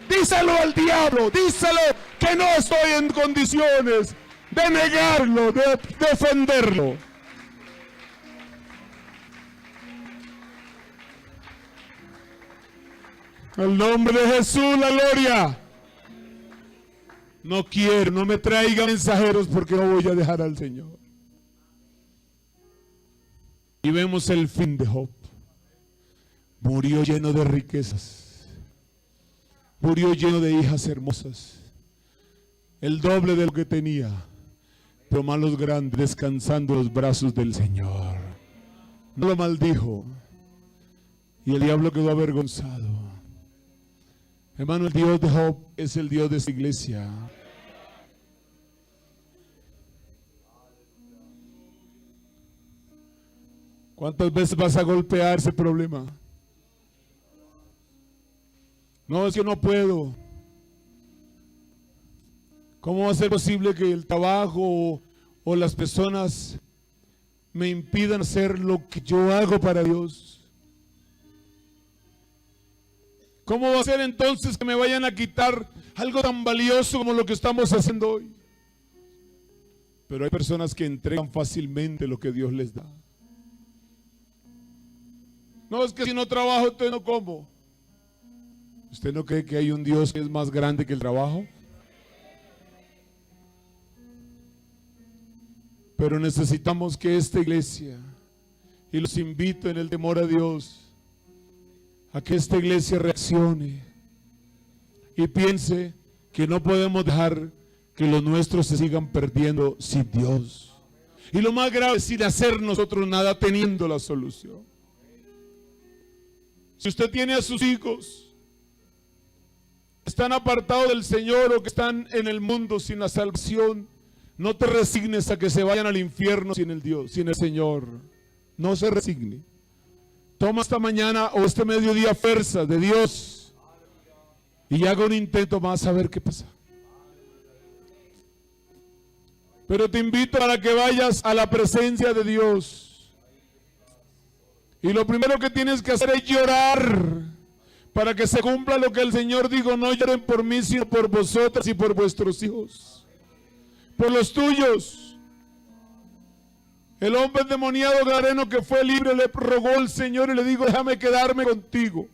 B: Díselo al diablo, díselo que no estoy en condiciones de negarlo, de defenderlo. Al nombre de Jesús, la gloria. No quiero, no me traiga mensajeros, porque no voy a dejar al Señor. Y vemos el fin de Job. Murió lleno de riquezas. Murió lleno de hijas hermosas. El doble de lo que tenía. Pero más los grandes, descansando en los brazos del Señor. No lo maldijo. Y el diablo quedó avergonzado. Hermano, el Dios de Job es el Dios de esta iglesia. ¿Cuántas veces vas a golpear ese problema? No, es que no puedo. ¿Cómo va a ser posible que el trabajo o las personas me impidan hacer lo que yo hago para Dios? ¿Cómo va a ser entonces que me vayan a quitar algo tan valioso como lo que estamos haciendo hoy? Pero hay personas que entregan fácilmente lo que Dios les da. No, es que si no trabajo, entonces no como. ¿Usted no cree que hay un Dios que es más grande que el trabajo? Pero necesitamos que esta iglesia, y los invito en el temor a Dios, a que esta iglesia reaccione y piense que no podemos dejar que los nuestros se sigan perdiendo sin Dios. Y lo más grave es sin hacer nosotros nada, teniendo la solución. Si usted tiene a sus hijos que están apartados del Señor o que están en el mundo sin la salvación, no te resignes a que se vayan al infierno sin el Dios, sin el Señor. No se resigne. Toma esta mañana o este mediodía fuerza de Dios y haga un intento más a ver qué pasa. Pero te invito para que vayas a la presencia de Dios. Y lo primero que tienes que hacer es llorar para que se cumpla lo que el Señor dijo: no lloren por mí, sino por vosotras y por vuestros hijos, por los tuyos. El hombre endemoniado gadareno que fue libre le rogó al Señor y le dijo: déjame quedarme contigo,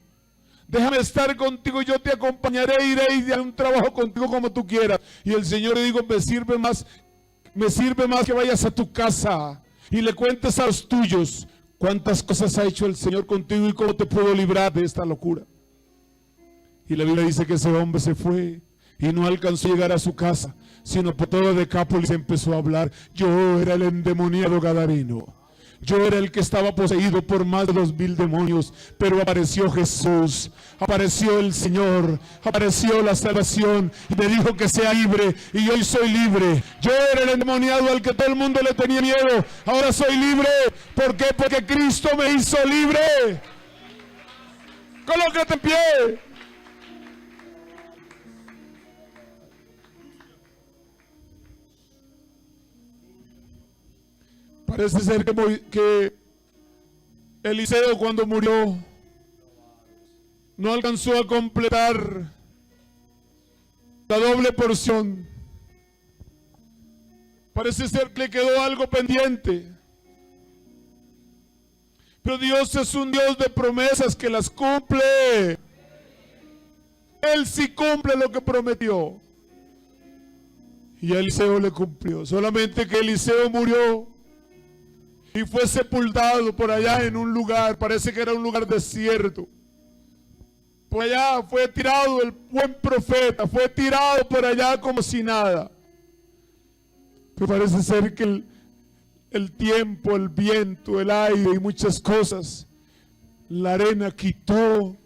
B: déjame estar contigo, yo te acompañaré, iré y haré un trabajo contigo como tú quieras. Y el Señor le dijo: me sirve más que vayas a tu casa y le cuentes a los tuyos cuántas cosas ha hecho el Señor contigo y cómo te pudo librar de esta locura. Y la Biblia dice que ese hombre se fue y no alcanzó a llegar a su casa, sino por todo Decápolis empezó a hablar: yo era el endemoniado gadareno, yo era el que estaba poseído por más de 2000 demonios, pero apareció Jesús, apareció el Señor, apareció la salvación y me dijo que sea libre, y hoy soy libre. Yo era el endemoniado al que todo el mundo le tenía miedo, ahora soy libre. ¿Por qué? Porque Cristo me hizo libre. Colócate en pie. Parece ser que Eliseo, cuando murió, no alcanzó a completar la doble porción. Parece ser que le quedó algo pendiente. Pero Dios es un Dios de promesas que las cumple. Él sí cumple lo que prometió. Y a Eliseo le cumplió. Solamente que Eliseo murió y fue sepultado por allá en un lugar, parece que era un lugar desierto. Por allá fue tirado el buen profeta, fue tirado por allá como si nada. Pero parece ser que el tiempo, el viento, el aire y muchas cosas, la arena quitó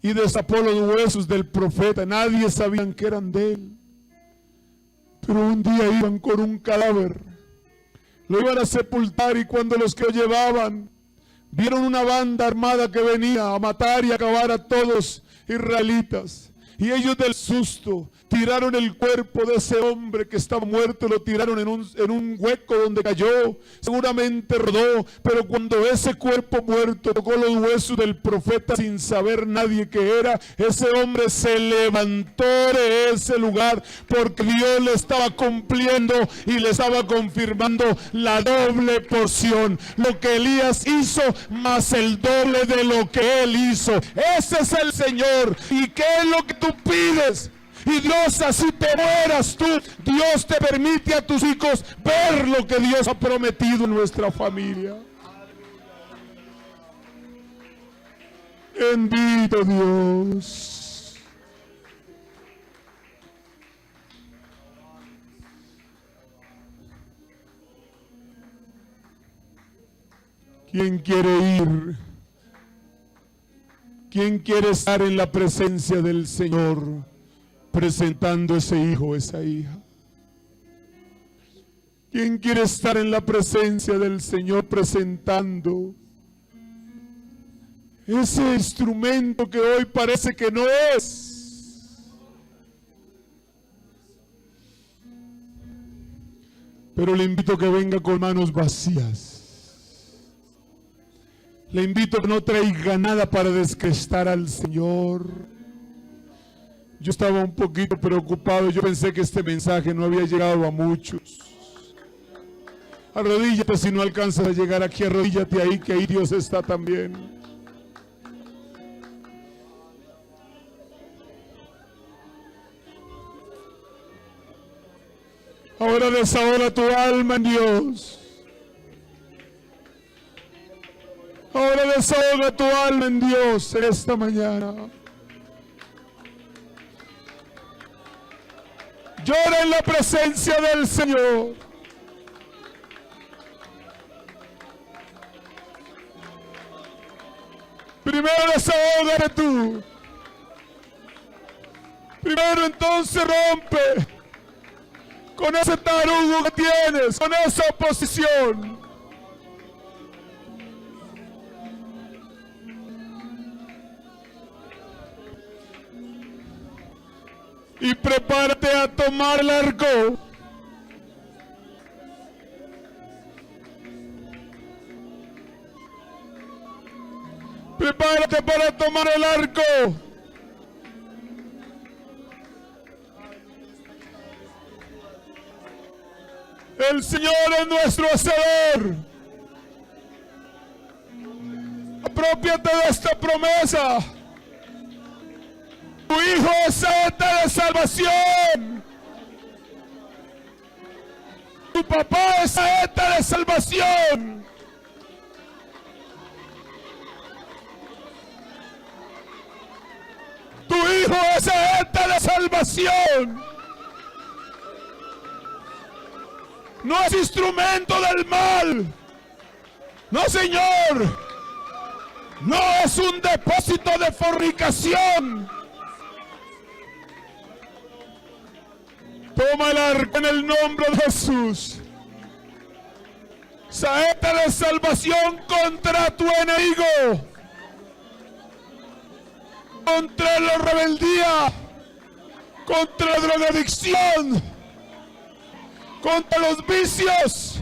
B: y destapó los huesos del profeta. Nadie sabía que eran de él. Pero un día iban con un cadáver, lo iban a sepultar, y cuando los que lo llevaban vieron una banda armada que venía a matar y acabar a todos israelitas, y ellos del susto tiraron el cuerpo de ese hombre que estaba muerto, lo tiraron en un hueco donde cayó, seguramente rodó, pero cuando ese cuerpo muerto tocó los huesos del profeta sin saber nadie que era, ese hombre se levantó de ese lugar, porque Dios le estaba cumpliendo y le estaba confirmando la doble porción. Lo que Elías hizo, más el doble de lo que él hizo. Ese es el Señor. ¿Y qué es lo que tú pides? Y Dios, así te mueras tú, Dios te permite a tus hijos ver lo que Dios ha prometido en nuestra familia. Bendito Dios. ¿Quién quiere ir? ¿Quién quiere estar en la presencia del Señor, presentando ese hijo, esa hija? ¿Quién quiere estar en la presencia del Señor presentando ese instrumento que hoy parece que no es? Pero le invito a que venga con manos vacías. Le invito a que no traiga nada para descrestar al Señor. Yo estaba un poquito preocupado, yo pensé que este mensaje no había llegado a muchos. Arrodíllate si no alcanzas a llegar aquí, arrodíllate ahí, que ahí Dios está también. Ahora desahoga tu alma en Dios. Ahora desahoga tu alma en Dios esta mañana. Llora en la presencia del Señor. Primero desahógate tú. Primero entonces rompe con ese tarugo que tienes, con esa oposición. Y prepárate a tomar el arco. Prepárate para tomar el arco. El Señor es nuestro hacedor. Aprópiate de esta promesa. Tu hijo es saeta de salvación. Tu papá es saeta de salvación. Tu hijo es saeta de salvación. No es instrumento del mal. No, Señor. No es un depósito de fornicación. Toma el arco en el nombre de Jesús. Saeta de salvación contra tu enemigo. Contra la rebeldía. Contra la drogadicción. Contra los vicios.